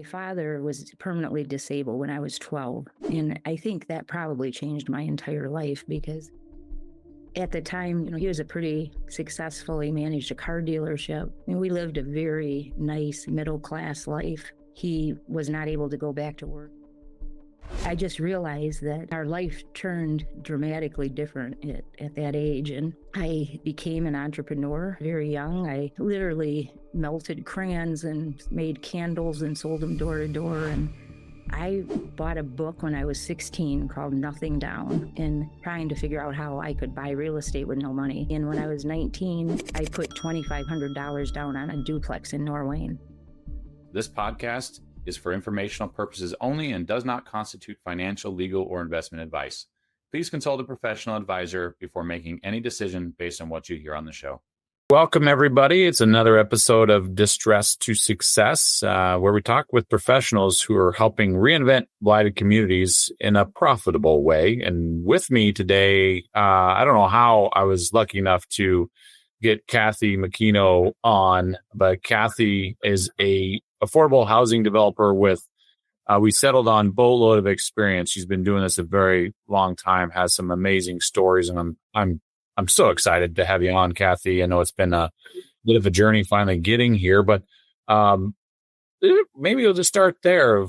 My father was permanently disabled when I was 12, and I think that probably changed my entire life because at the time, he was a pretty successful, he managed a car dealership, and we lived a very nice middle-class life. He was not able to go back to work. I just realized that our life turned dramatically different at that age, and I became an entrepreneur very young. I literally melted crayons and made candles and sold them door to door, and I bought a book when I was 16 called Nothing Down, and trying to figure out how I could buy real estate with no money. And when I was 19, I put $2,500 down on a duplex in Norway. This podcast is for informational purposes only and does not constitute financial, legal, or investment advice. Please consult a professional advisor before making any decision based on what you hear on the show. Welcome, everybody. It's another episode of Distress to Success, where we talk with professionals who are helping reinvent blighted communities in a profitable way. And with me today, I don't know how I was lucky enough to get Kathy Makino on, but Kathy is a affordable housing developer with, we settled on boatload of experience. She's been doing this a very long time, has some amazing stories, and I'm so excited to have you on, Kathy. I know it's been a bit of a journey finally getting here, but maybe we'll just start there.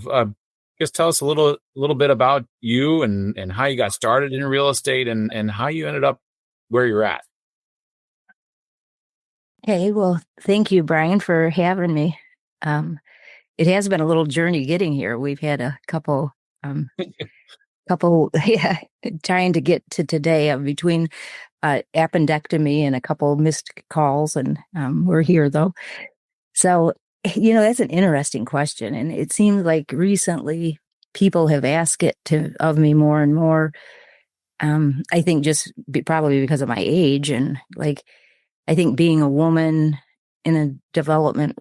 Just tell us a little bit about you and how you got started in real estate and how you ended up where you're at. Hey, well, thank you, Brian, for having me. It has been a little journey getting here. We've had a couple, trying to get to today between appendectomy and a couple missed calls, and we're here though. So, that's an interesting question, and it seems like recently people have asked it of me more and more. I think probably because of my age, and I think being a woman in a development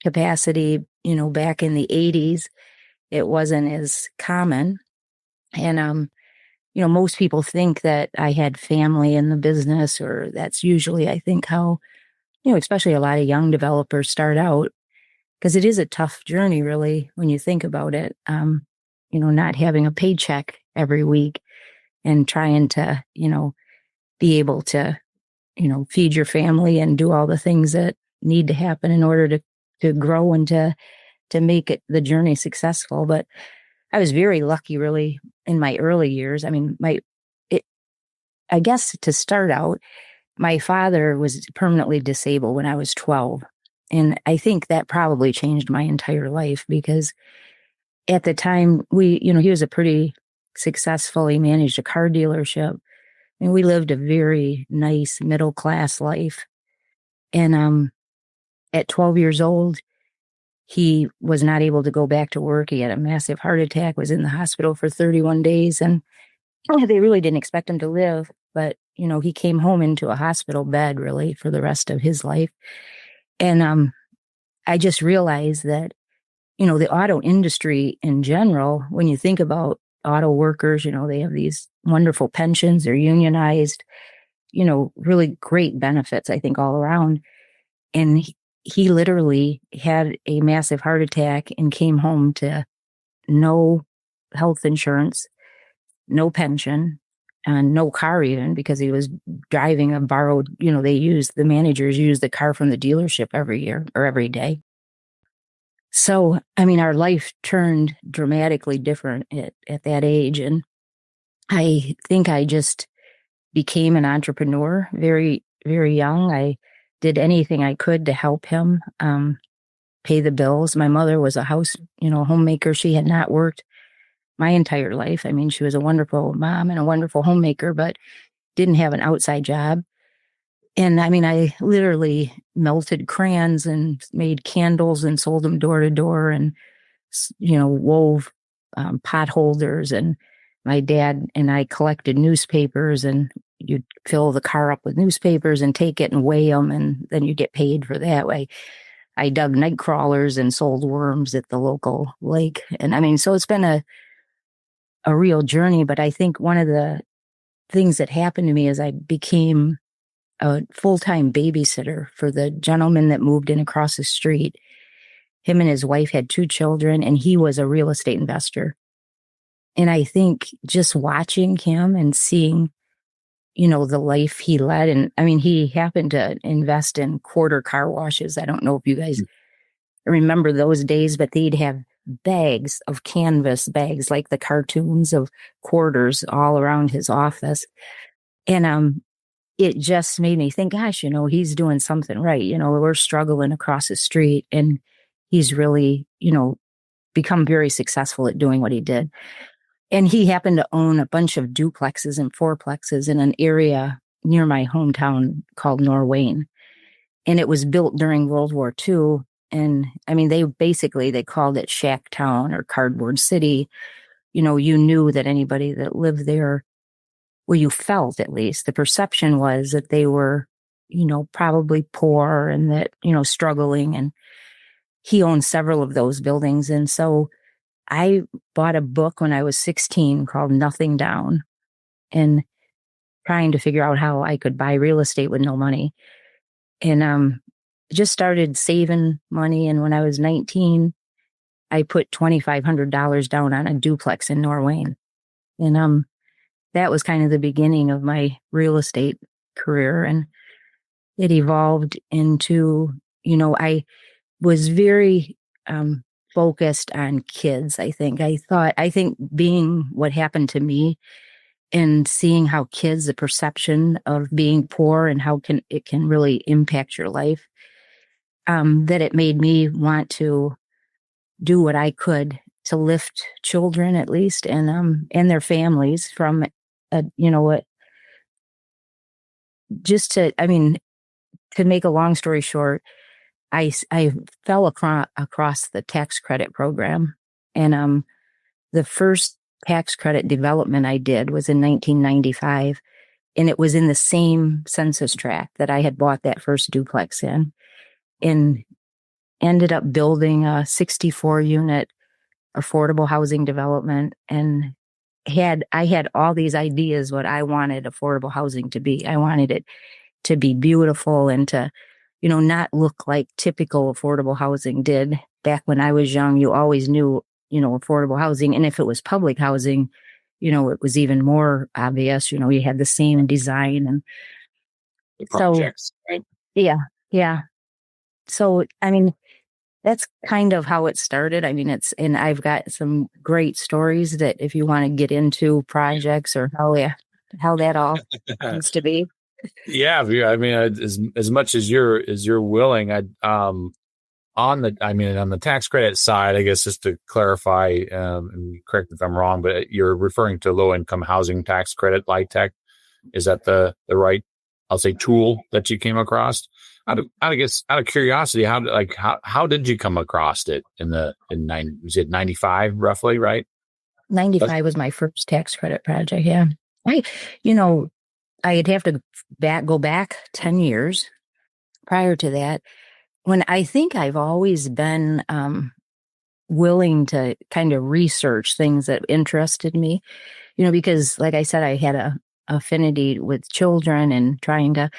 capacity, back in the 80s, it wasn't as common. And, most people think that I had family in the business, or that's usually, I think, how, especially a lot of young developers start out, because it is a tough journey, really, when you think about it, not having a paycheck every week and trying to, be able to, feed your family and do all the things that need to happen in order to grow and to make the journey successful. But I was very lucky, really, in my early years. I mean, I guess to start out, my father was permanently disabled when I was 12. And I think that probably changed my entire life because at the time he was a pretty successful, he managed a car dealership, and we lived a very nice middle-class life. And at 12 years old, he was not able to go back to work. He had a massive heart attack, was in the hospital for 31 days, and they really didn't expect him to live. But, he came home into a hospital bed, really, for the rest of his life. And I just realized that, the auto industry in general, when you think about auto workers, they have these wonderful pensions, they're unionized, really great benefits, I think, all around. And he literally had a massive heart attack and came home to no health insurance, no pension, and no car even, because he was driving a borrowed, the managers use the car from the dealership every year or every day. So, our life turned dramatically different at that age. And I think I just became an entrepreneur very, very young. I did anything I could to help him pay the bills. My mother was a homemaker. She had not worked my entire life. She was a wonderful mom and a wonderful homemaker, but didn't have an outside job. And I literally melted crayons and made candles and sold them door to door, and, wove pot holders. And my dad and I collected newspapers, and you'd fill the car up with newspapers and take it and weigh them, and then you get paid for that way. I dug night crawlers and sold worms at the local lake. And so it's been a real journey. But I think one of the things that happened to me is I became a full-time babysitter for the gentleman that moved in across the street. him and his wife had 2 children, and he was a real estate investor. And I think just watching him and seeing, the life he led. And I mean, he happened to invest in quarter car washes. I don't know if you guys remember those days, but they'd have bags of canvas bags, like the cartoons of quarters, all around his office. And it just made me think, gosh, he's doing something right. We're struggling across the street, and he's really, become very successful at doing what he did. And he happened to own a bunch of duplexes and fourplexes in an area near my hometown called Norwayne. And it was built during World War II. And I mean, they called it Shack Town or Cardboard City. You knew that anybody that lived there, well, you felt, at least the perception was that they were, probably poor and that, struggling. And he owned several of those buildings. And so I bought a book when I was 16 called Nothing Down, and trying to figure out how I could buy real estate with no money. And just started saving money. And when I was 19, I put $2,500 down on a duplex in Norwayne. And that was kind of the beginning of my real estate career. And it evolved into, I was very focused on kids. I think being what happened to me and seeing how kids, the perception of being poor and how it can really impact your life, that it made me want to do what I could to lift children, at least, and their families from, to make a long story short, I fell across the tax credit program. And the first tax credit development I did was in 1995. And it was in the same census tract that I had bought that first duplex in, and ended up building a 64-unit affordable housing development. And I had all these ideas what I wanted affordable housing to be. I wanted it to be beautiful and to, not look like typical affordable housing did back when I was young. You always knew, affordable housing. And if it was public housing, it was even more obvious. You had the same design and the projects, right? Yeah. Yeah. So, I mean, that's kind of how it started. I mean, and I've got some great stories that if you want to get into projects or how that all comes to be. Yeah, I mean, as much as you're willing, on the tax credit side, I guess, just to clarify, and correct me if I'm wrong, but you're referring to low income housing tax credit, LIHTC. Is that the right, I'll say, tool that you came across? Out of curiosity, how did you come across it was it 95 roughly, right? 95 was my first tax credit project. Yeah. I'd have to go back 10 years prior to that, when I think I've always been willing to kind of research things that interested me, because like I said, I had a affinity with children and trying to,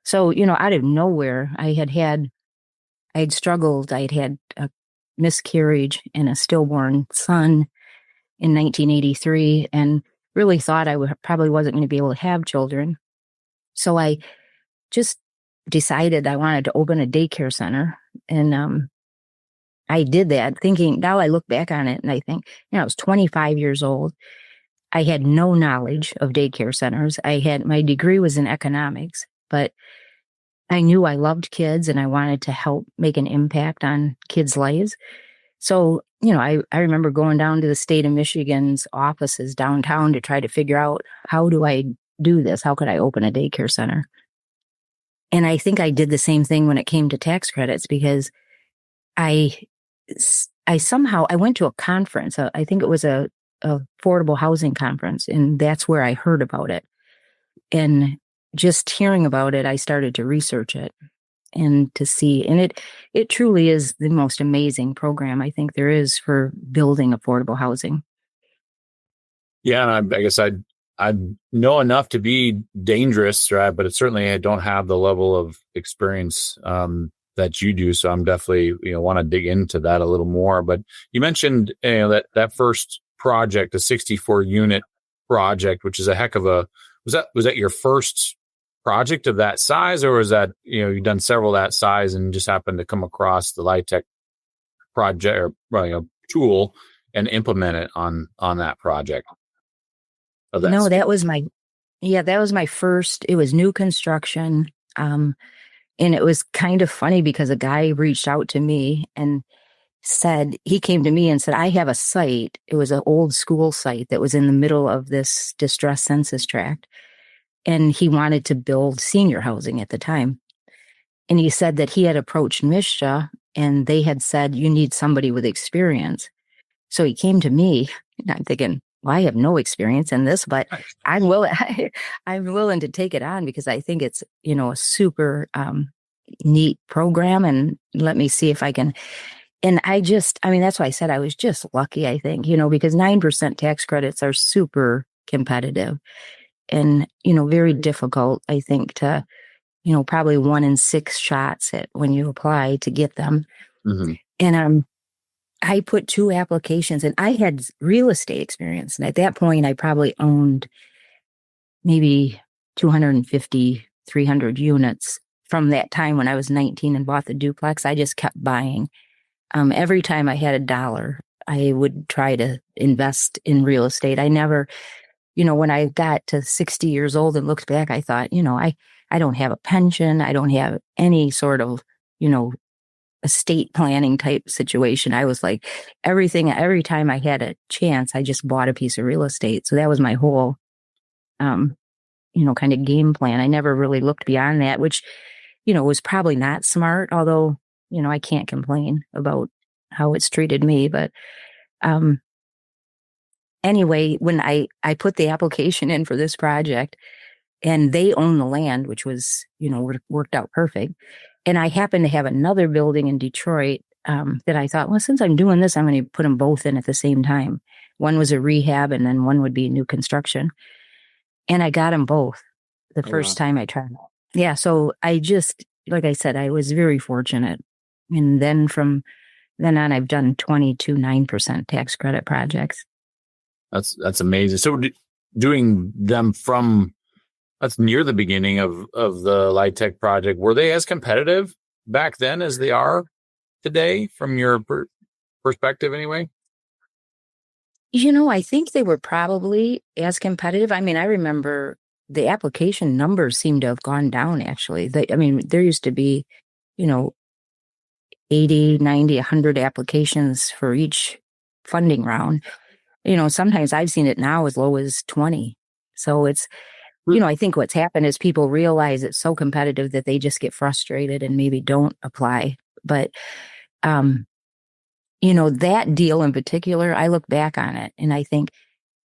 so, out of nowhere, I had struggled. I'd had a miscarriage and a stillborn son in 1983, and really thought I probably wasn't going to be able to have children. So I just decided I wanted to open a daycare center. And I did that thinking, now I look back on it and I think, I was 25 years old. I had no knowledge of daycare centers. My degree was in economics, but I knew I loved kids and I wanted to help make an impact on kids' lives. So, I remember going down to the state of Michigan's offices downtown to try to figure out, how do I do this? How could I open a daycare center? And I think I did the same thing when it came to tax credits, because I went to a conference. I think it was a affordable housing conference, and that's where I heard about it. And just hearing about it, I started to research it and to see, and it truly is the most amazing program I think there is for building affordable housing. Yeah, and I guess I know enough to be dangerous, right? But certainly I don't have the level of experience that you do. So I'm definitely, want to dig into that a little more. But you mentioned, that first project, a 64 unit project, which is a heck of was that your first project of that size, or was that, you've done several that size and just happened to come across the LIHTC project or tool and implement it on that project? No, that was my first. It was new construction. And it was kind of funny because a guy reached out to me and he came to me and said, I have a site. It was an old school site that was in the middle of this distressed census tract. And he wanted to build senior housing at the time. And he said that he had approached MSHA and they had said, you need somebody with experience. So he came to me and I'm thinking, well, I have no experience in this, but I'm willing to take it on because I think it's, a super neat program, and let me see if I can. And that's why I said I was just lucky, I think, because 9% tax credits are super competitive and, very difficult, I think, to, probably 1 in 6 shots at when you apply to get them. Mm-hmm. And I put 2 applications, and I had real estate experience. And at that point, I probably owned maybe 250, 300 units from that time when I was 19 and bought the duplex. I just kept buying. Every time I had $1, I would try to invest in real estate. I never, when I got to 60 years old and looked back, I thought, I don't have a pension. I don't have any sort of, estate planning type situation. I was like every time I had a chance, I just bought a piece of real estate. So that was my whole, kind of game plan. I never really looked beyond that, which, was probably not smart, although, I can't complain about how it's treated me. But anyway, when I put the application in for this project and they own the land, which was, worked out perfect. And I happened to have another building in Detroit that I thought, well, since I'm doing this, I'm going to put them both in at the same time. One was a rehab and then one would be new construction. And I got them both the first time I tried. Yeah. So like I said, I was very fortunate. And then from then on, I've done 22 9% tax credit projects. That's amazing. So doing them that's near the beginning of the LIHTC project. Were they as competitive back then as they are today from your perspective anyway? I think they were probably as competitive. I mean, I remember the application numbers seem to have gone down, actually. There used to be, 80, 90, 100 applications for each funding round. Sometimes I've seen it now as low as 20. So it's, I think what's happened is people realize it's so competitive that they just get frustrated and maybe don't apply. But, that deal in particular, I look back on it and I think,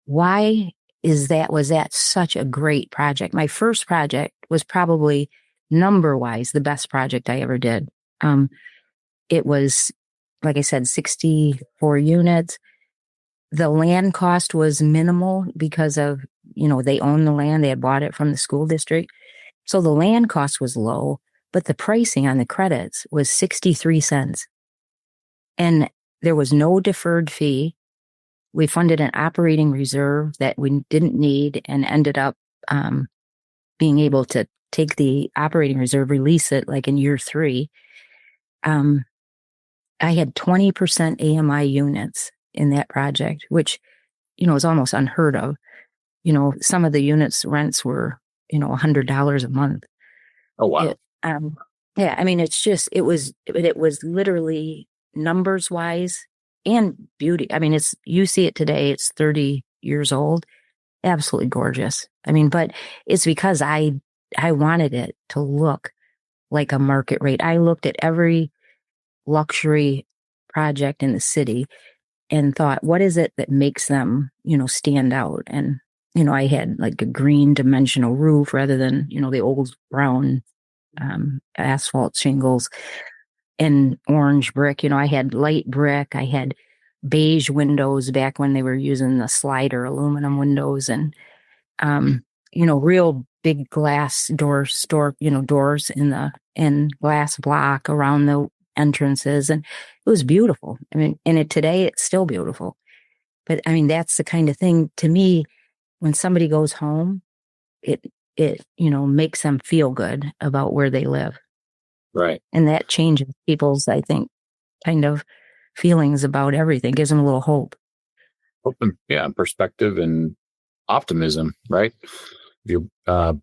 why was that such a great project? My first project was probably number-wise the best project I ever did. It was, like I said, 64 units. The land cost was minimal because of, they own the land. They had bought it from the school district. So the land cost was low, but the pricing on the credits was 63 cents. And there was no deferred fee. We funded an operating reserve that we didn't need and ended up being able to take the operating reserve, release it like in year 3. I had 20% AMI units in that project, which, is almost unheard of. Some of the units rents were, $100 a month. Oh, wow. Yeah. I mean, it was literally numbers wise and beauty. I mean, you see it today, it's 30 years old. Absolutely gorgeous. I mean, but it's because I wanted it to look like a market rate. I looked at every luxury project in the city and thought, what is it that makes them, stand out? And, I had like a green dimensional roof rather than, the old brown asphalt shingles and orange brick. I had light brick. I had beige windows back when they were using the slider aluminum windows. And, real big glass doors and glass block around the entrances. And it was beautiful. I mean, today it's still beautiful. But I mean, that's the kind of thing, to me, when somebody goes home, it makes them feel good about where they live. Right. And that changes people's, I think, kind of feelings about everything, gives them a little hope. Open, perspective and optimism, right? If you're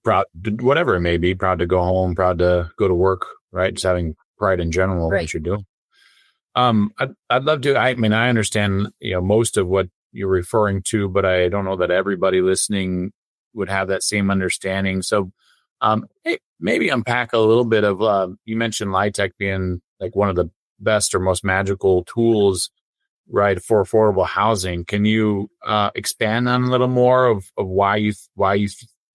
proud, whatever it may be, proud to go home, proud to go to work, right? Just having pride in general, Right. what you're doing. I'd love to. I mean, I understand, most of what you're referring to, but I don't know that everybody listening would have that same understanding. So, maybe unpack a little bit of. You mentioned LIHTC being like one of the best or most magical tools, right, for affordable housing. Can you expand on a little more of why you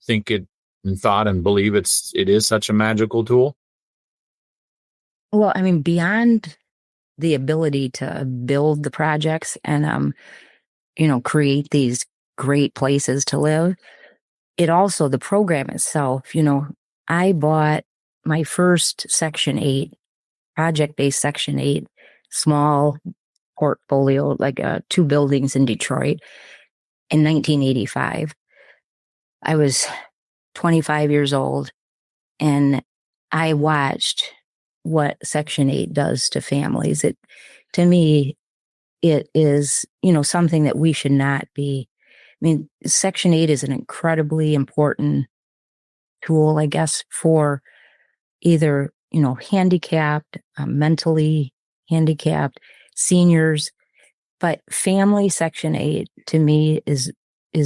think it and thought and believe it is such a magical tool? Well, I mean, beyond the ability to build the projects and create these great places to live, it also, the program itself, I bought my first Section 8, project-based Section 8, small portfolio, like 2 buildings in Detroit in 1985. I was 25 years old, and I watched what Section 8 does to families. To me, it is, something that we should not be. I mean, Section 8 is an incredibly important tool, I guess, for either, handicapped, mentally handicapped, seniors. But family Section 8, to me, is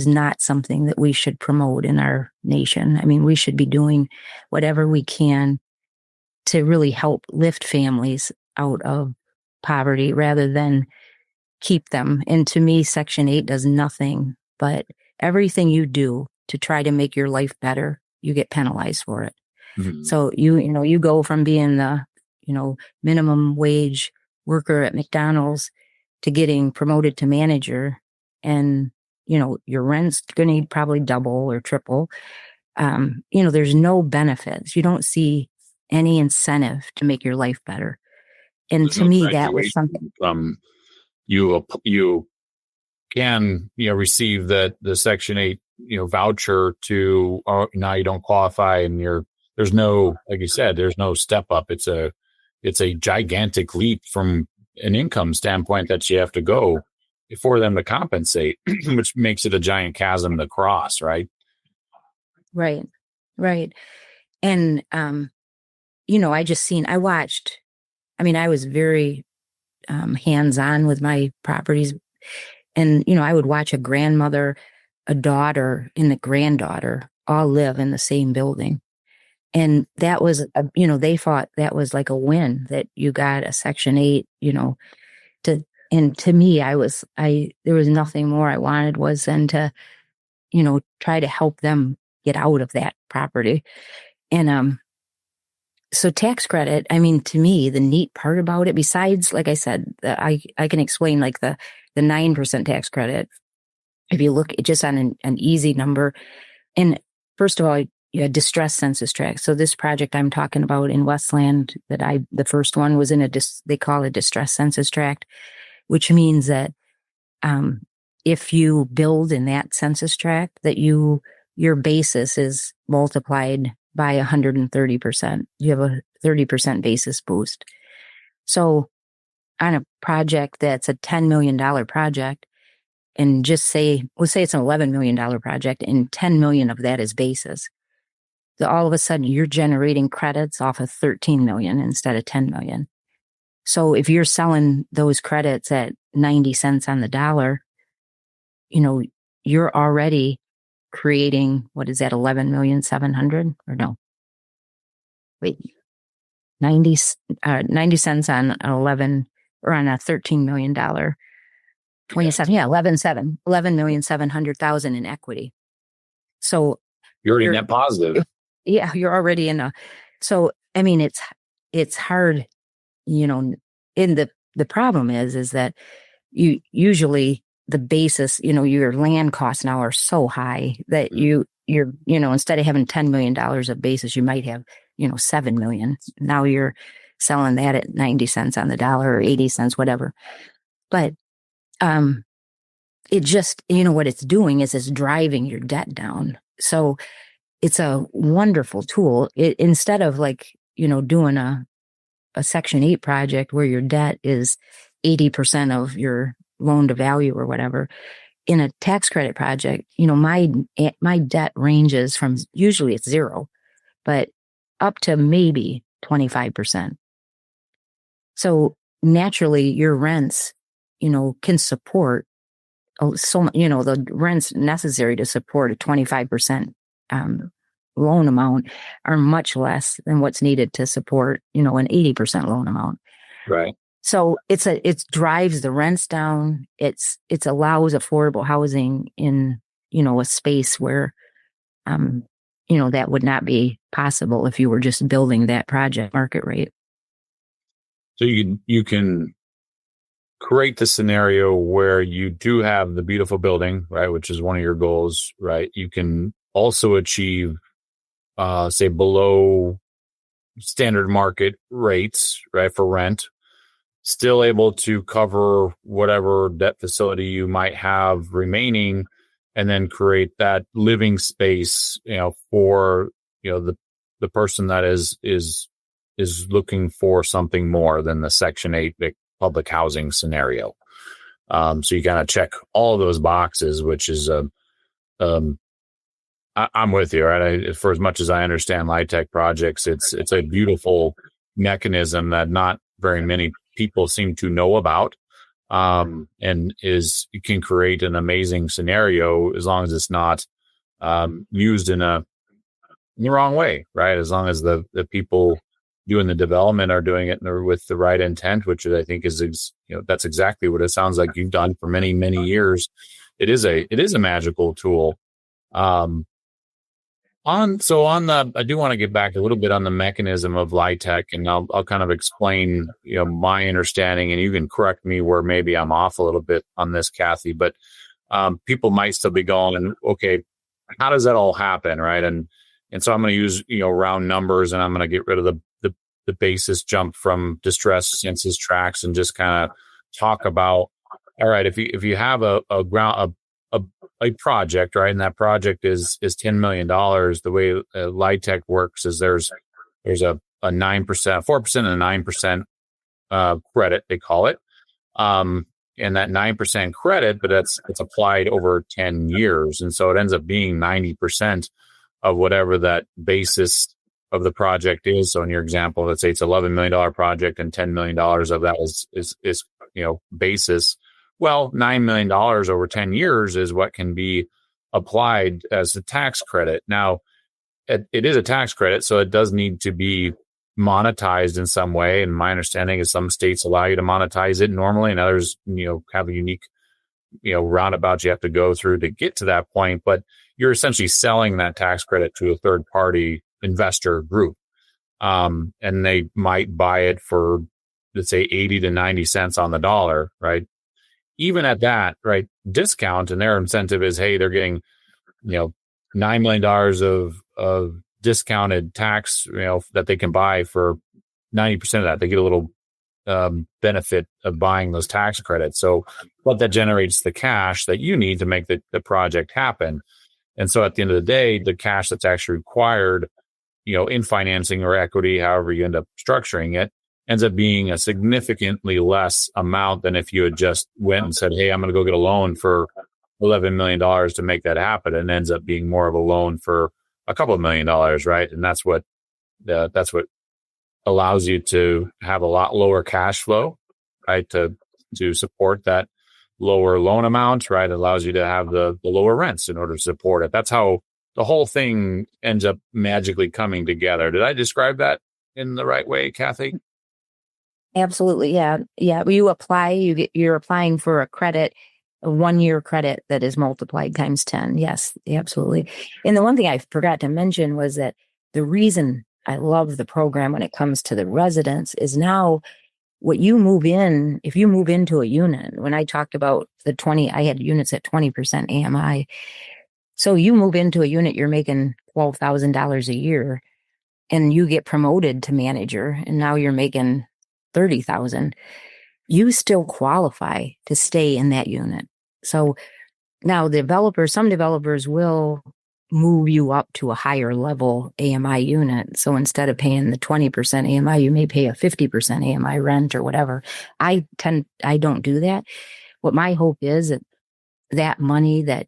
not something that we should promote in our nation. I mean, we should be doing whatever we can to really help lift families out of poverty rather than keep them. And to me, Section 8 does nothing but everything you do to try to make your life better, you get penalized for it. Mm-hmm. So you go from being the, minimum wage worker at McDonald's to getting promoted to manager, and, your rent's going to probably double or triple. There's no benefits. You don't see any incentive to make your life better. And there's to me, that was something. You can, receive the Section 8, voucher to, now you don't qualify, and there's no, like you said, there's no step up. It's a gigantic leap from an income standpoint that you have to go for them to compensate, which makes it a giant chasm to cross, right? Right. And, I was very hands-on with my properties. And, I would watch a grandmother, a daughter, and a granddaughter all live in the same building. And that was, they thought that was like a win, that you got a Section 8, and to me, there was nothing more I wanted was then to, try to help them get out of that property. And, so tax credit, I mean, to me, the neat part about it, besides, like I said, I can explain like the 9% tax credit. If you look just on an easy number, and first of all, you had distress census tract. So this project I'm talking about in Westland, the first one was in they call it distress census tract, which means that if you build in that census tract, that your basis is multiplied by 130%. You have a 30% basis boost. So on a project that's a $10 million project, and let's say it's an $11 million project, and 10 million of that is basis, all of a sudden you're generating credits off of 13 million instead of 10 million. So if you're selling those credits at 90 cents on the dollar, you're already creating, what is that, 11,700,000 or no? Wait, 90 cents on 11 or on a $13 million, 27, yeah, 11,700,000 in equity. So you're already net positive. Yeah, you're already so, I mean, it's hard, and the problem is that you usually the basis, your land costs now are so high that you you're, instead of having $10 million of basis, you might have, 7 million. Now you're selling that at 90 cents on the dollar or 80 cents, whatever. But, it just, what it's doing is it's driving your debt down. So it's a wonderful tool. Instead of doing a Section 8 project where your debt is 80% of your loan to value or whatever. In a tax credit project, my debt ranges from, usually it's 0, but up to maybe 25%. So naturally your rents, can support the rents necessary to support a 25% loan amount are much less than what's needed to support, an 80% loan amount. Right. So it drives the rents down. It allows affordable housing in, a space where, that would not be possible if you were just building that project market rate. So you can create the scenario where you do have the beautiful building, right, which is one of your goals, right? You can also achieve, say, below standard market rates, right, for rent, still able to cover whatever debt facility you might have remaining, and then create that living space, for, the person that is looking for something more than the Section 8 public housing scenario. So you kind of check all of those boxes, which is, I'm with you, right? For as much as I understand LIHTC projects, it's a beautiful mechanism that not very many people seem to know about, and it can create an amazing scenario as long as it's not used in the wrong way, right? As long as the people doing the development are doing it with the right intent, which I think is, that's exactly what it sounds like you've done for many, many years. It is a magical tool. I do want to get back a little bit on the mechanism of LIHTC, and I'll kind of explain, my understanding, and you can correct me where maybe I'm off a little bit on this, Kathy, but people might still be going, okay, how does that all happen? Right. And so I'm going to use, round numbers, and I'm going to get rid of the basis jump from distress census tracts and just kind of talk about, all right, if you have a project, right, and that project is $10 million, the way LIHTC works is there's a 9%, 4% and a 9% credit, they call it. And that 9% credit, but it's applied over 10 years. And so it ends up being 90% of whatever that basis of the project is. So in your example, let's say it's $11 million project and $10 million of that is basis. Well, $9 million over 10 years is what can be applied as a tax credit. Now, it is a tax credit, so it does need to be monetized in some way. And my understanding is some states allow you to monetize it normally, and others, have a unique, roundabout you have to go through to get to that point. But you're essentially selling that tax credit to a third party investor group. And they might buy it for, let's say, 80 to 90 cents on the dollar, right? Even at that, right, discount, and their incentive is, hey, they're getting, $9 million of discounted tax, that they can buy for 90% of that. They get a little benefit of buying those tax credits. So what that generates the cash that you need to make the project happen. And so at the end of the day, the cash that's actually required, in financing or equity, however you end up structuring it, ends up being a significantly less amount than if you had just went and said, hey, I'm going to go get a loan for $11 million to make that happen. And ends up being more of a loan for a couple of $1 million, right? And that's what allows you to have a lot lower cash flow, right? To support that lower loan amount, right? It allows you to have the lower rents in order to support it. That's how the whole thing ends up magically coming together. Did I describe that in the right way, Kathy? Absolutely. Yeah. Yeah. You apply, you're applying for a credit, a 1-year credit that is multiplied times 10. Yes, absolutely. And the one thing I forgot to mention was that the reason I love the program when it comes to the residents is now what you move in, if you move into a unit, when I talked about I had units at 20% AMI. So you move into a unit, you're making $12,000 a year, and you get promoted to manager, and now you're making 30,000. You still qualify to stay in that unit. So now some developers will move you up to a higher level AMI unit. So instead of paying the 20% AMI, you may pay a 50% AMI rent or whatever. I don't do that. What my hope is that money, that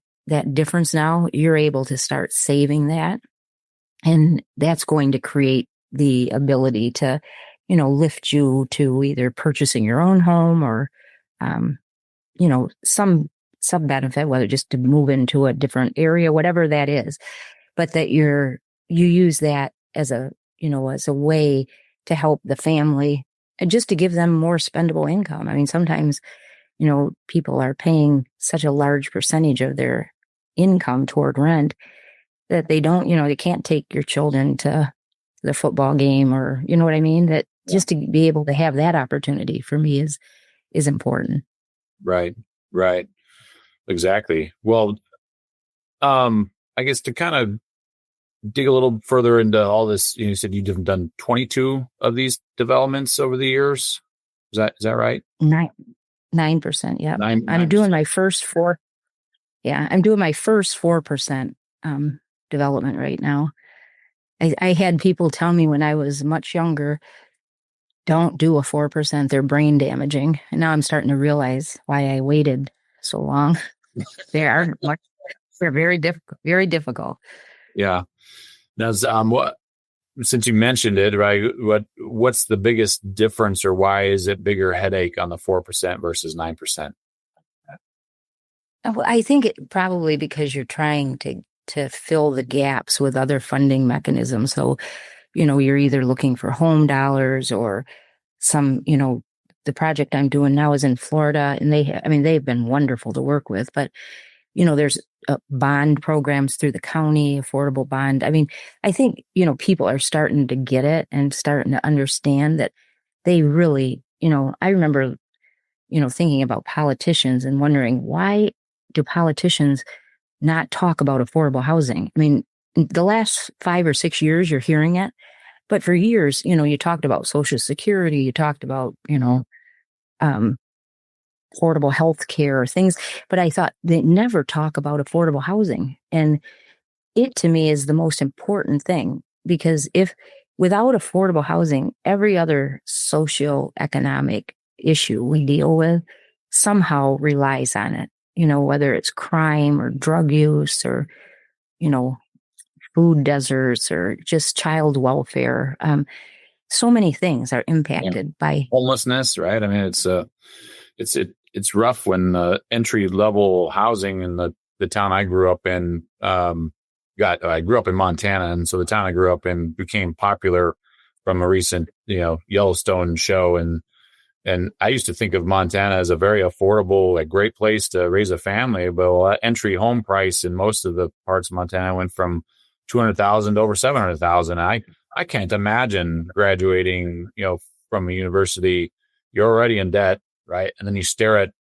difference now, you're able to start saving that. And that's going to create the ability to, lift you to either purchasing your own home or, some benefit, whether just to move into a different area, whatever that is, but that you use that as a way to help the family and just to give them more spendable income. I mean, sometimes, people are paying such a large percentage of their income toward rent that they don't, they can't take your children to the football game, or, you know what I mean? That just to be able to have that opportunity for me is important. Right. Exactly. Well, I guess to kind of dig a little further into all this, you said you've done 22 of these developments over the years. Is that right? 9%. Yeah. I'm doing my first 4. Yeah. I'm doing my first 4% development right now. I had people tell me when I was much younger, don't do a 4%. They're brain damaging. And now I'm starting to realize why I waited so long. They're very difficult, very difficult. Yeah. Now, since you mentioned it, right? What's the biggest difference, or why is it bigger headache on the 4% versus 9%? Well, I think it probably because you're trying to fill the gaps with other funding mechanisms. So, you're either looking for home dollars or some, the project I'm doing now is in Florida, and they've been wonderful to work with, but, there's bond programs through the county, affordable bond. I mean, I think, people are starting to get it and starting to understand that they really, I remember, thinking about politicians and wondering, why do politicians not talk about affordable housing? I mean, the last 5 or 6 years, you're hearing it. But for years, you talked about Social Security, you talked about, affordable health care, things. But I thought they never talk about affordable housing. And it, to me, is the most important thing, because without affordable housing, every other socioeconomic issue we deal with somehow relies on it, whether it's crime or drug use or, food deserts or just child welfare. So many things are impacted by homelessness, right? I mean, it's rough when entry level housing in the town I grew up in I grew up in Montana, and so the town I grew up in became popular from a recent Yellowstone show, and I used to think of Montana as a very affordable, a great place to raise a family, but entry home price in most of the parts of Montana went from $200,000 to over $700,000. I can't imagine graduating, from a university. You're already in debt, right? And then you stare at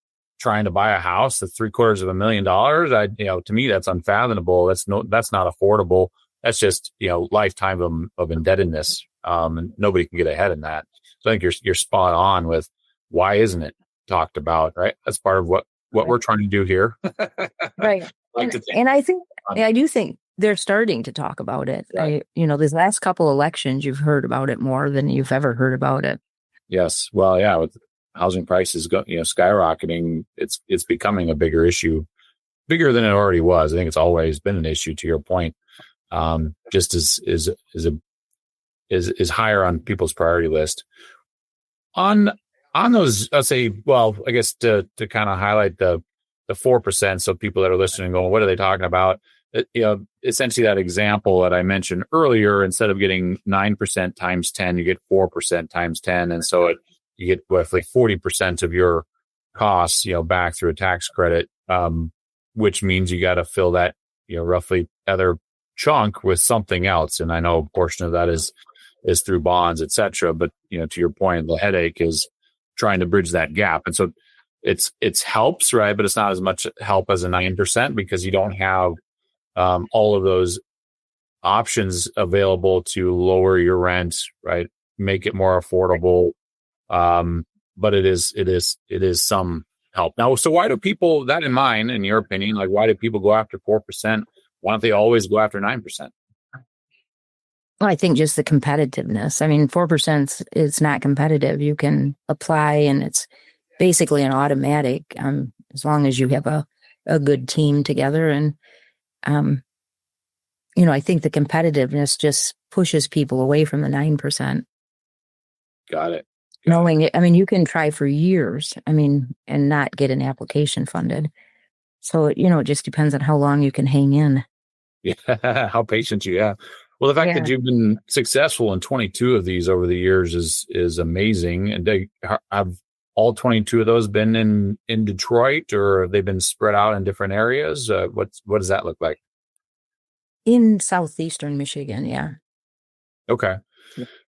trying to buy a house that's $750,000. To me, that's unfathomable. That's not affordable. That's just, lifetime of indebtedness. And nobody can get ahead in that. So I think you're spot on with why isn't it talked about, right? That's part of what we're trying to do here. Right. And I do think they're starting to talk about it. Right. These last couple elections, you've heard about it more than you've ever heard about it. Yes. Well, yeah, with housing prices skyrocketing, it's becoming a bigger issue, bigger than it already was. I think it's always been an issue, to your point. Just is higher on people's priority list. On those, I'll say, well, I guess to kind of highlight the 4%, so people that are listening going, what are they talking about? Essentially that example that I mentioned earlier, instead of getting 9% times 10, you get 4% times 10. And so you get roughly 40% of your costs, back through a tax credit, which means you got to fill that, roughly other chunk with something else. And I know a portion of that is through bonds, et cetera. But, to your point, the headache is trying to bridge that gap. And so it's helps, right? But it's not as much help as a 9%, because you don't have all of those options available to lower your rent, right? Make it more affordable. But it is some help. Now, so why do people, that in mind, in your opinion, like why do people go after 4%? Why don't they always go after 9%? Well, I think just the competitiveness. I mean, 4% is not competitive. You can apply and it's basically an automatic, as long as you have a good team together. And, I think the competitiveness just pushes people away from the 9%. Got it. Knowing it, I mean, you can try for years, and not get an application funded. So, it just depends on how long you can hang in. Yeah, how patient you have. Well, the fact that you've been successful in 22 of these over the years is amazing. And have all 22 of those been in Detroit, or have they been spread out in different areas? What does that look like? In southeastern Michigan, yeah. Okay.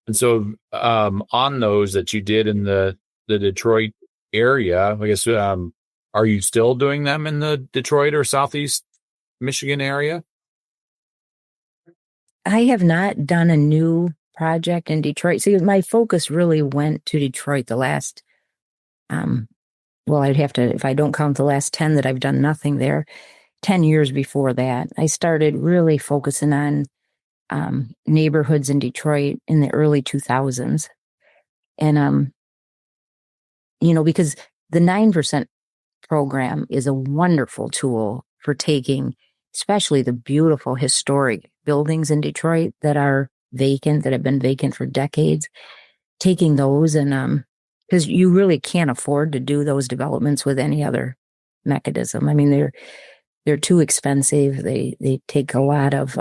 And so on those that you did in the Detroit area, I guess, are you still doing them in the Detroit or Southeast Michigan area? I have not done a new project in Detroit. See, my focus really went to Detroit the last, I'd have to, if I don't count the last 10 that I've done nothing there, 10 years before that, I started really focusing on neighborhoods in Detroit in the early 2000s. And, because the 9% program is a wonderful tool for taking, especially the beautiful historic buildings in Detroit that are vacant, that have been vacant for decades, taking those and, because you really can't afford to do those developments with any other mechanism. I mean, they're too expensive. They take a lot of,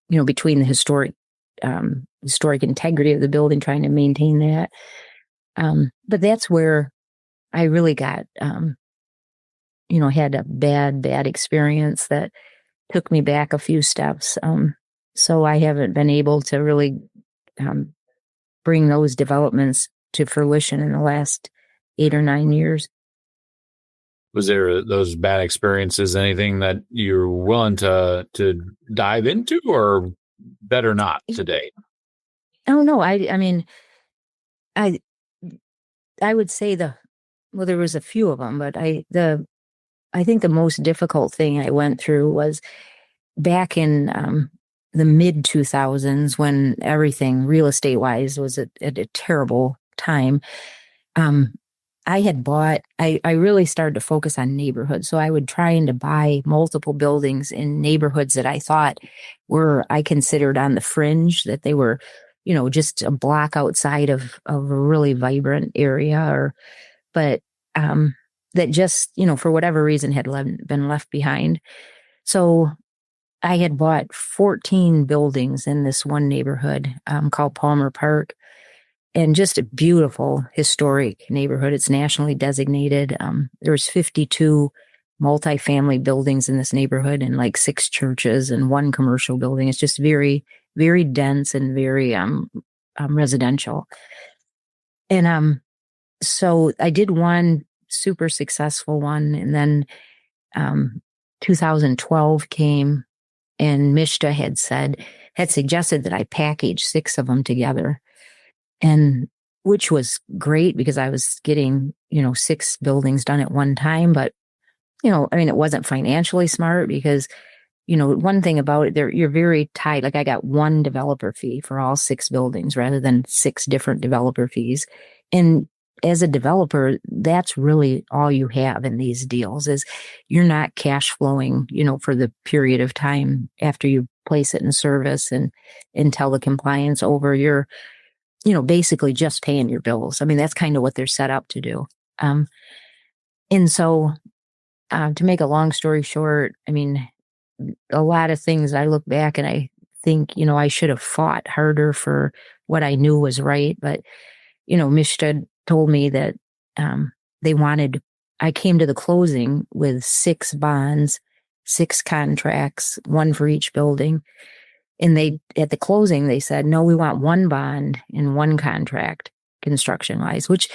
between the historic integrity of the building, trying to maintain that. But that's where I really got, had a bad experience that took me back a few steps. So I haven't been able to really bring those developments to fruition in the last 8 or 9 years. Was there those bad experiences, anything that you're willing to dive into, or better not today? Oh, no. I mean, I would say there was a few of them, but I think the most difficult thing I went through was back in the mid 2000s, when everything real estate wise was at a terrible time. I really started to focus on neighborhoods. So I would try to buy multiple buildings in neighborhoods that I thought I considered on the fringe, that they were, just a block outside of a really vibrant area, but that just, for whatever reason had been left behind. So I had bought 14 buildings in this one neighborhood called Palmer Park, and just a beautiful historic neighborhood. It's nationally designated. There was 52 multifamily buildings in this neighborhood, and like 6 churches and 1 commercial building. It's just very, very dense and very residential. And so I did one super successful one, and then 2012 came, and Mishta had suggested that I package 6 of them together, and which was great because I was getting 6 buildings done at one time. But it wasn't financially smart because one thing about it, you're very tied. Like, I got 1 developer fee for all 6 buildings rather than 6 different developer fees. And as a developer, that's really all you have in these deals, is you're not cash flowing, for the period of time after you place it in service and until the compliance over. You're, basically just paying your bills. I mean, that's kind of what they're set up to do. And so to make a long story short, I mean, a lot of things I look back and I think, I should have fought harder for what I knew was right. But, Mishta told me that I came to the closing with 6 bonds, 6 contracts, 1 for each building. And at the closing, they said, no, we want 1 bond and 1 contract construction wise, which,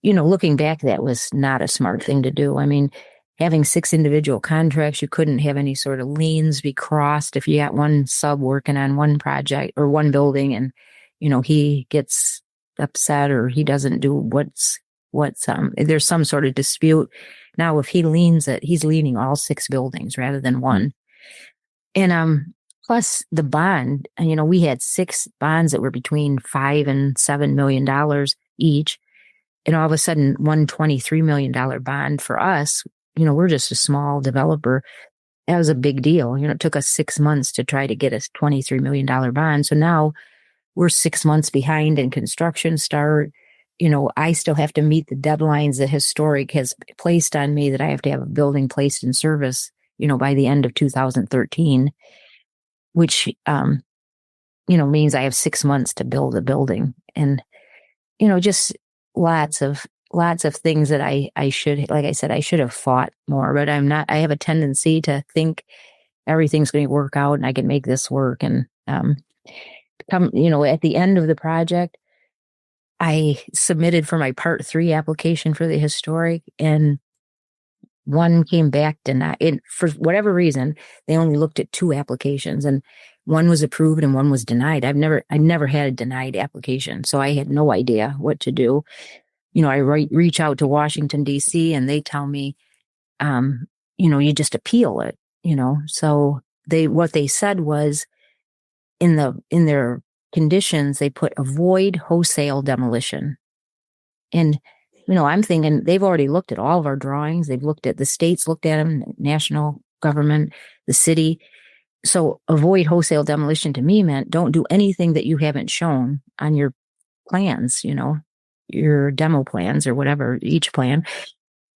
looking back, that was not a smart thing to do. I mean, having 6 individual contracts, you couldn't have any sort of liens be crossed if you got one sub working on one project or one building and, he gets upset or he doesn't do what's there's some sort of dispute. Now, if he liens it, he's liening all 6 buildings rather than one. And, plus the bond, and, we had 6 bonds that were between $5 and $7 million each. And all of a sudden, one $23 million bond for us, we're just a small developer. That was a big deal. It took us 6 months to try to get a $23 million bond. So now we're 6 months behind in construction start. I still have to meet the deadlines that Historic has placed on me that I have to have a building placed in service, by the end of 2013, which, means I have 6 months to build a building. And, just lots of things that I should, like I said, I should have fought more, but I'm not. I have a tendency to think everything's going to work out and I can make this work. And, at the end of the project, I submitted for my Part 3 application for the Historic, and one came back denied. For whatever reason, they only looked at 2 applications, and one was approved and one was denied. I never had a denied application, so I had no idea what to do. I reach out to Washington, D.C., and they tell me, you just appeal it, So what they said was in their conditions, they put avoid wholesale demolition. And, I'm thinking they've already looked at all of our drawings. They've looked at the states, looked at them, national government, the city. So avoid wholesale demolition to me meant don't do anything that you haven't shown on your plans, your demo plans or whatever, each plan.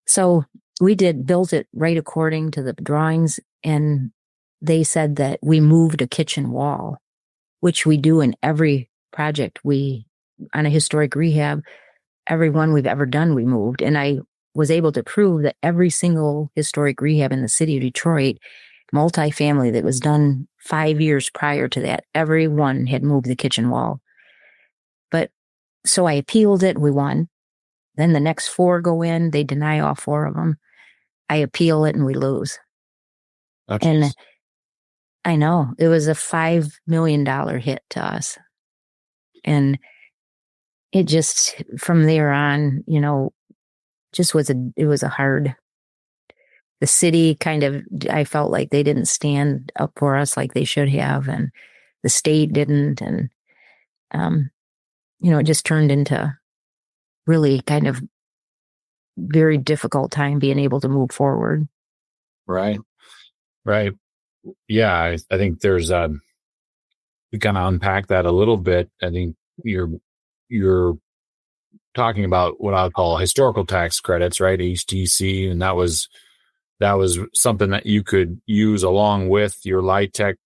So we built it right according to the drawings. And they said that we moved a kitchen wall, which we do in every project on a historic rehab, every one we've ever done, we moved. And I was able to prove that every single historic rehab in the city of Detroit, multifamily that was done 5 years prior to that, everyone had moved the kitchen wall. But so I appealed it, we won. Then the next 4 go in, they deny all 4 of them. I appeal it and we lose. Okay. And I know it was a $5 million hit to us. And it just, from there on, it was a hard, the city kind of, I felt like they didn't stand up for us like they should have. And the state didn't. And, it just turned into really kind of very difficult time being able to move forward. Right. Right. Yeah. I think there's, we kind of unpack that a little bit. I think you're talking about what I'll call historical tax credits, right? LIHTC. And that was something that you could use along with your LIHTC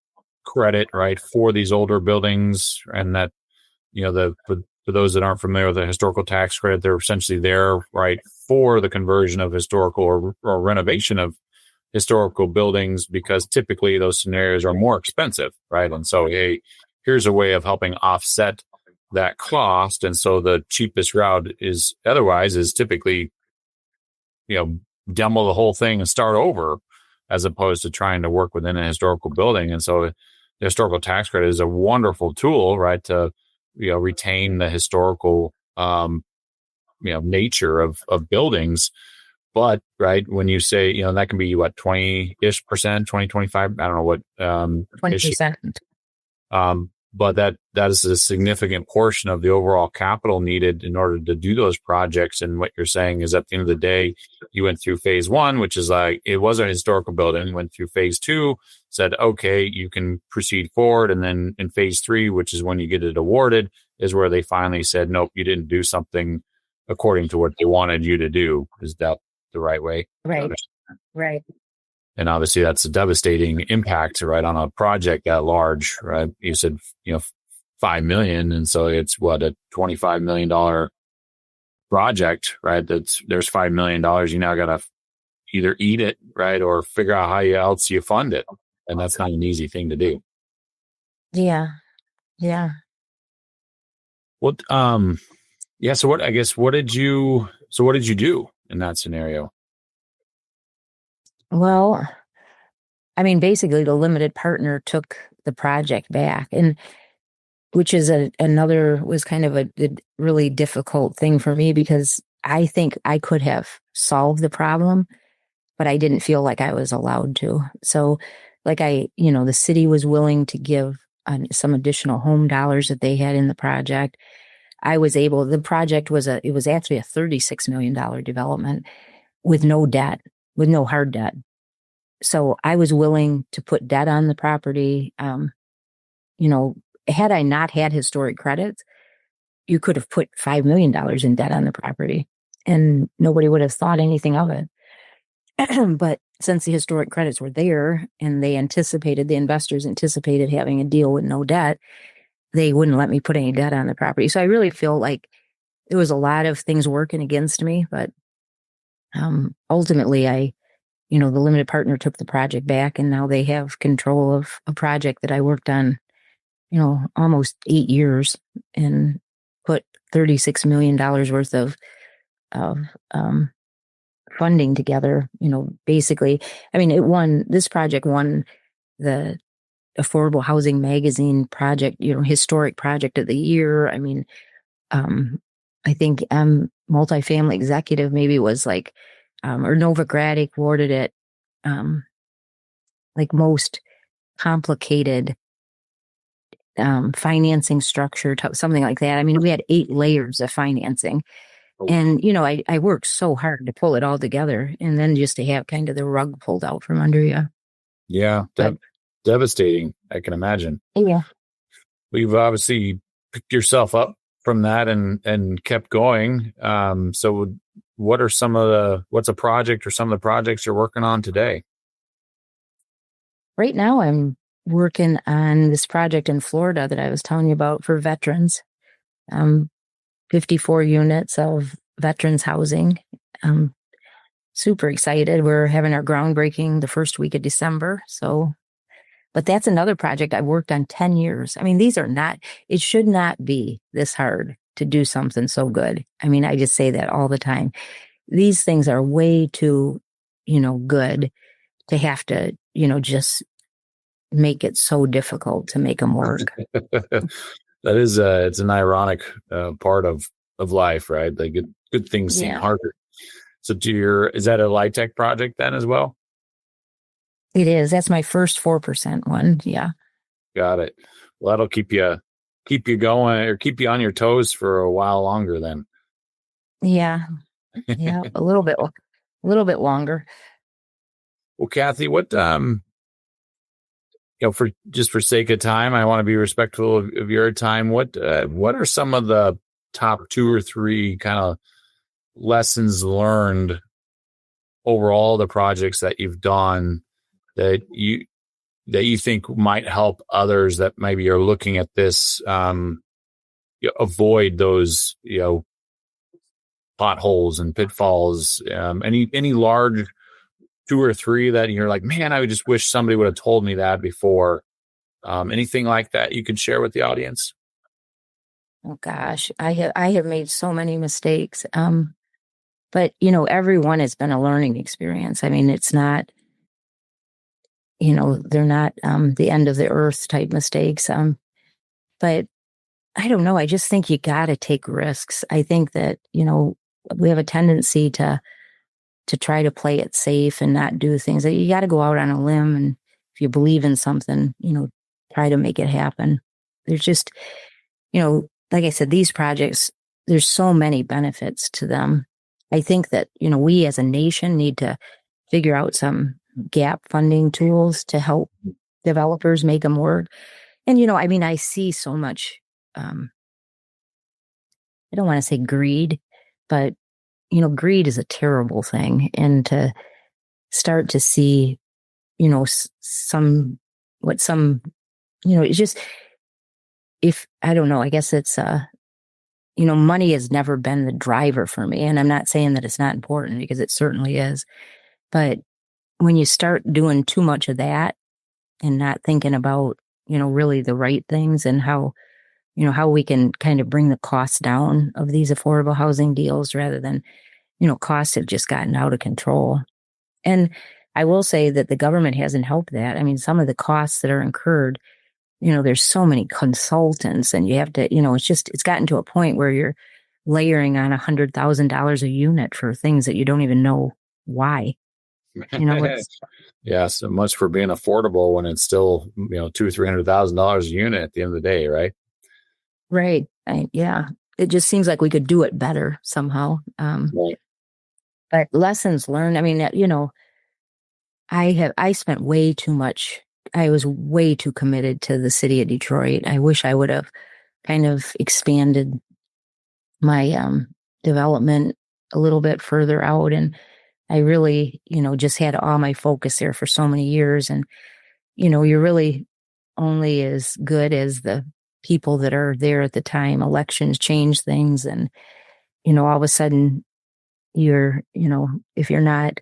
credit, right? For these older buildings. And that, for those that aren't familiar with the historical tax credit, they're essentially there, right, for the conversion of historical or renovation of historical buildings, because typically those scenarios are more expensive, right? And so, hey, here's a way of helping offset that cost. And so the cheapest route is typically, demo the whole thing and start over, as opposed to trying to work within a historical building. And so the historical tax credit is a wonderful tool, right, to retain the historical, nature of buildings. But, right, when you say, that can be what, 20-ish%, 20, 25, I don't know what, 20%. But that is a significant portion of the overall capital needed in order to do those projects. And what you're saying is, at the end of the day, you went through phase 1, which is like, it was a historical building, went through phase 2, said, okay, you can proceed forward. And then in phase 3, which is when you get it awarded, is where they finally said, nope, you didn't do something according to what they wanted you to do. Is that the right way? Right. Right. And obviously that's a devastating impact, right, on a project that large, right? You said, $5 million. And so it's what, a $25 million project, right? There's $5 million. You now got to either eat it, right, or figure out how else you fund it. And that's not an easy thing to do. Yeah. Yeah. What, yeah. So what did you do in that scenario? Well, I mean, basically the limited partner took the project back, and which is another was kind of a really difficult thing for me because I think I could have solved the problem, but I didn't feel like I was allowed to. So like the city was willing to give some additional home dollars that they had in the project. The project it was actually a $36 million development with no debt, with no hard debt. So I was willing to put debt on the property. You know, had I not had historic credits, you could have put $5 million in debt on the property and nobody would have thought anything of it. But since the historic credits were there and the investors anticipated having a deal with no debt, they wouldn't let me put any debt on the property. So I really feel like there was a lot of things working against me, but ultimately the limited partner took the project back and now they have control of a project that I worked on, almost 8 years and put $36 million worth of funding together, basically. I mean, this project won the Affordable Housing Magazine project, historic project of the year. I mean, I think Multifamily Executive maybe was like, or Novogradac awarded it like most complicated financing structure, something like that. I mean, we had 8 layers of financing. And, I worked so hard to pull it all together and then just to have kind of the rug pulled out from under you. Yeah, devastating, I can imagine. Yeah. We've obviously picked yourself up from that and kept going. So what's a project or some of the projects you're working on today? Right now, I'm working on this project in Florida that I was telling you about for veterans. 54 units of veterans housing. Super excited. We're having our groundbreaking the first week of December. But that's another project I've worked on 10 years. I mean, it should not be this hard to do something so good. I mean, I just say that all the time. These things are way too, good to have to, just make it so difficult to make them work. That is, it's an ironic part of life, right? Like good things seem harder. So is that a LIHTC project then as well? It is. That's my first 4% one. Yeah. Got it. Well, that'll keep you going or keep you on your toes for a while longer then. Yeah. Yeah. a little bit longer. Well, Kathy, what, for sake of time, I want to be respectful of your time. What are some of the top 2 or 3 kind of lessons learned over all the projects that you've done that you think might help others that maybe are looking at this, avoid those, potholes and pitfalls? Any large 2 or 3 that you're like, man, I would just wish somebody would have told me that before. Anything like that you could share with the audience? Oh gosh, I have made so many mistakes. But everyone has been a learning experience. I mean, it's not, they're not the end of the earth type mistakes. But I don't know. I just think you got to take risks. I think that, we have a tendency to try to play it safe and not do things that you got to go out on a limb. And if you believe in something, try to make it happen. There's just, like I said, these projects, there's so many benefits to them. I think that, we as a nation need to figure out some gap funding tools to help developers make them work. And, I see so much, I don't want to say greed, but, greed is a terrible thing. And to start to see, it's just, I don't know, I guess it's, money has never been the driver for me. And I'm not saying that it's not important because it certainly is. But when you start doing too much of that and not thinking about, really the right things and how we can kind of bring the costs down of these affordable housing deals rather than, costs have just gotten out of control. And I will say that the government hasn't helped that. I mean, some of the costs that are incurred, there's so many consultants and you have to, it's gotten to a point where you're layering on $100,000 a unit for things that you don't even know why. Yeah, so much for being affordable when it's still, $200,000-$300,000 a unit at the end of the day, right? Right. Yeah. It just seems like we could do it better somehow. Right. But lessons learned. I mean, I spent way too much. I was way too committed to the city of Detroit. I wish I would have kind of expanded my development a little bit further out. And I really, just had all my focus there for so many years. And, you're really only as good as the people that are there at the time. Elections change things. And, all of a sudden you're, if you're not,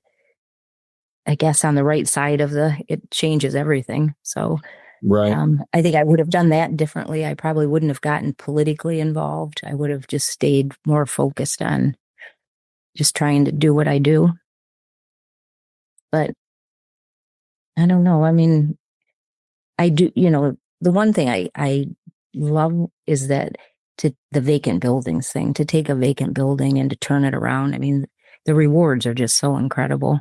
I guess, on the right side of it changes everything. So right. I think I would have done that differently. I probably wouldn't have gotten politically involved. I would have just stayed more focused on just trying to do what I do. But I don't know. I mean, I do, the one thing I love is that the vacant buildings thing, to take a vacant building and to turn it around. I mean, the rewards are just so incredible.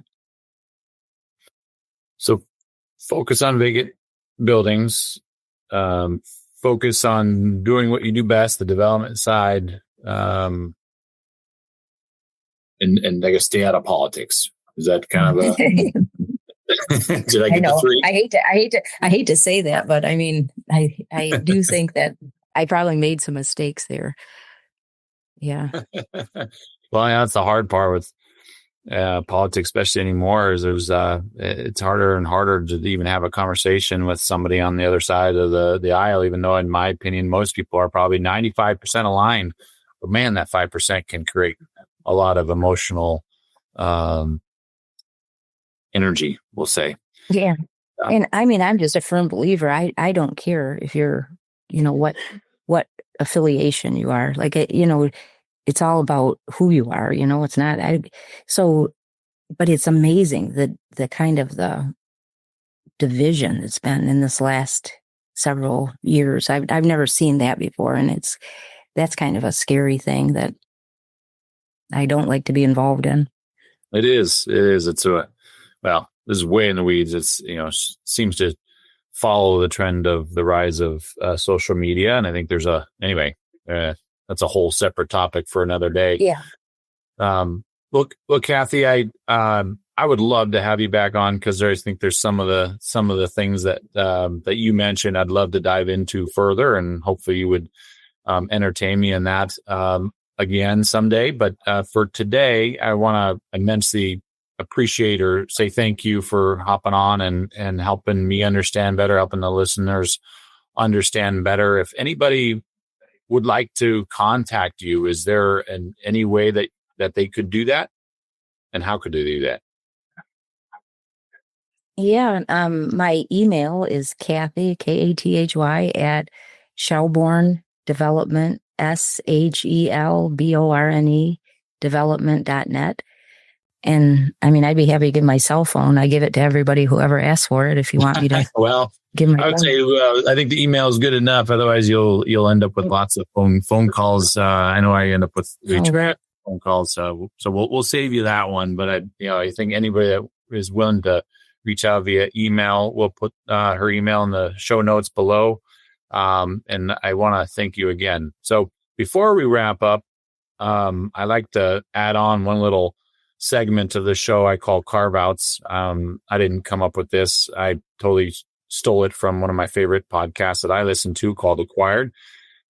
So focus on vacant buildings, focus on doing what you do best, the development side, and I guess stay out of politics. Is that kind of a... Did I get the three? I hate to say that, but I mean, I do think that I probably made some mistakes there. Yeah. Well, yeah, that's the hard part with politics, especially anymore, is it's harder and harder to even have a conversation with somebody on the other side of the aisle, even though in my opinion, most people are probably 95% aligned. But man, that 5% can create a lot of emotional energy, we'll say. Yeah. And I mean, I'm just a firm believer. I don't care if you're, what affiliation you are. Like, it's all about who you are, it's not. But it's amazing the kind of the division that's been in this last several years. I've never seen that before. And that's kind of a scary thing that I don't like to be involved in. It is. Well, this is way in the weeds. It's, seems to follow the trend of the rise of social media. And I think there's that's a whole separate topic for another day. Yeah. Look, Kathy, I would love to have you back on, because I think there's some of the things that you mentioned I'd love to dive into further, and hopefully you would entertain me in that again someday. But for today, I want to immensely appreciate or say thank you for hopping on and helping me understand better, helping the listeners understand better. If anybody would like to contact you, is there any way that they could do that? And how could they do that? Yeah. My email is Kathy, Kathy, at Shelbourne Development, SHELBORNE development.net. And I mean, I'd be happy to give my cell phone. I give it to everybody who ever asks for it. If you want me to, well, give my I would say I think the email is good enough. Otherwise, you'll end up with lots of phone calls. I know I end up with phone calls. So we'll save you that one. But I think anybody that is willing to reach out via email, we'll put her email in the show notes below. And I want to thank you again. So before we wrap up, I like to add on one little segment of the show I call carve outs. I didn't come up with this. I totally stole it from one of my favorite podcasts that I listen to called Acquired.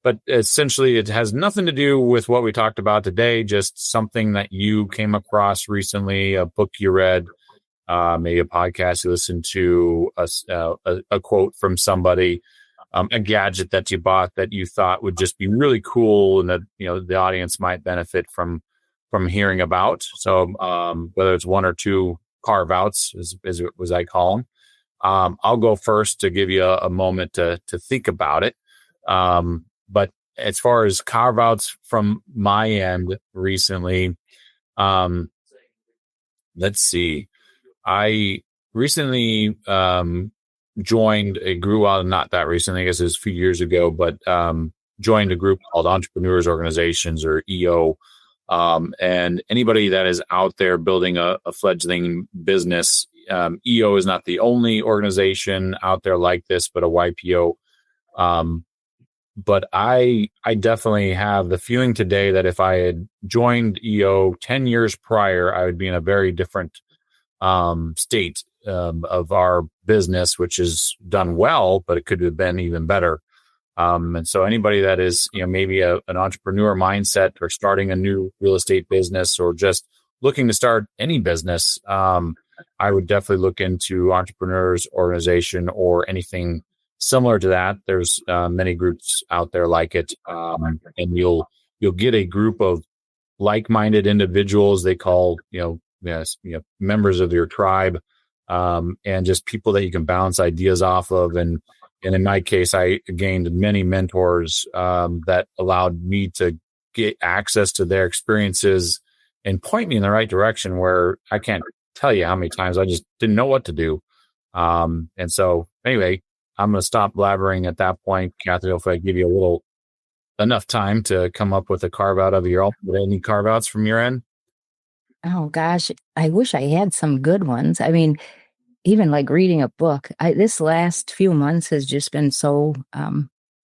But essentially, it has nothing to do with what we talked about today, just something that you came across recently, a book you read, maybe a podcast you listened to, a quote from somebody, a gadget that you bought that you thought would just be really cool and that the audience might benefit from hearing about. So whether it's one or two carve outs, as I call them, I'll go first to give you a moment to think about it. But as far as carve outs from my end recently, let's see. I recently joined a group, well, not that recently, I guess it was a few years ago, but joined a group called Entrepreneurs Organizations, or EO. And anybody that is out there building a fledgling business, EO is not the only organization out there like this, but a YPO. But I definitely have the feeling today that if I had joined EO 10 years prior, I would be in a very different state of our business, which is done well, but it could have been even better. And so anybody that is, maybe an entrepreneur mindset, or starting a new real estate business, or just looking to start any business, I would definitely look into Entrepreneurs Organization or anything similar to that. There's many groups out there like it, and you'll get a group of like-minded individuals. They call members of your tribe, and just people that you can bounce ideas off of. And in my case, I gained many mentors that allowed me to get access to their experiences and point me in the right direction, where I can't tell you how many times I just didn't know what to do. And so anyway, I'm going to stop blabbering at that point. Kathy, hopefully I give you enough time to come up with a carve out of your own. Any carve outs from your end? Oh gosh, I wish I had some good ones. I mean, even like reading a book, this last few months has just been so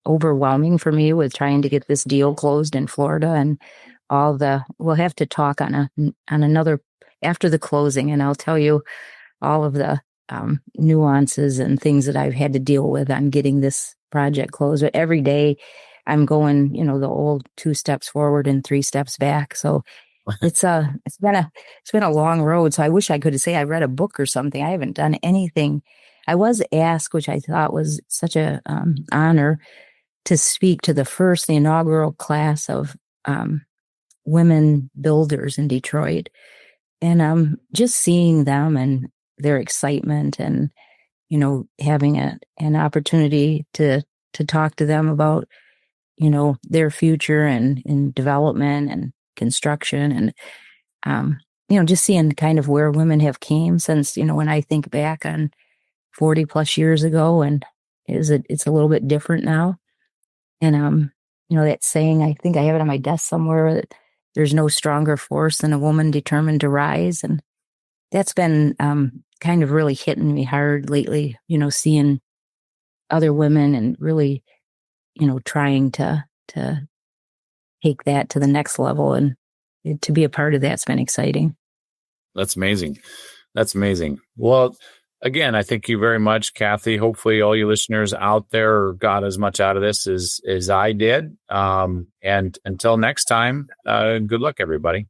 overwhelming for me with trying to get this deal closed in Florida, and we'll have to talk on another after the closing, and I'll tell you all of the nuances and things that I've had to deal with on getting this project closed. But every day I'm going, the old 2 steps forward and 3 steps back. So it's been a long road. So I wish I could say I read a book or something. I haven't done anything. I was asked, which I thought was such a honor, to speak to the inaugural class of women builders in Detroit. And just seeing them and their excitement, and having an opportunity to talk to them about their future and development and construction, and just seeing kind of where women have came since when I think back on 40 plus years ago, and it's a little bit different now. And that saying, I think I have it on my desk somewhere, that there's no stronger force than a woman determined to rise. And that's been kind of really hitting me hard lately, seeing other women and really, trying to take that to the next level. And to be a part of that's been exciting. That's amazing. Well, again, I thank you very much, Kathy. Hopefully all you listeners out there got as much out of this as I did. And until next time, good luck, everybody.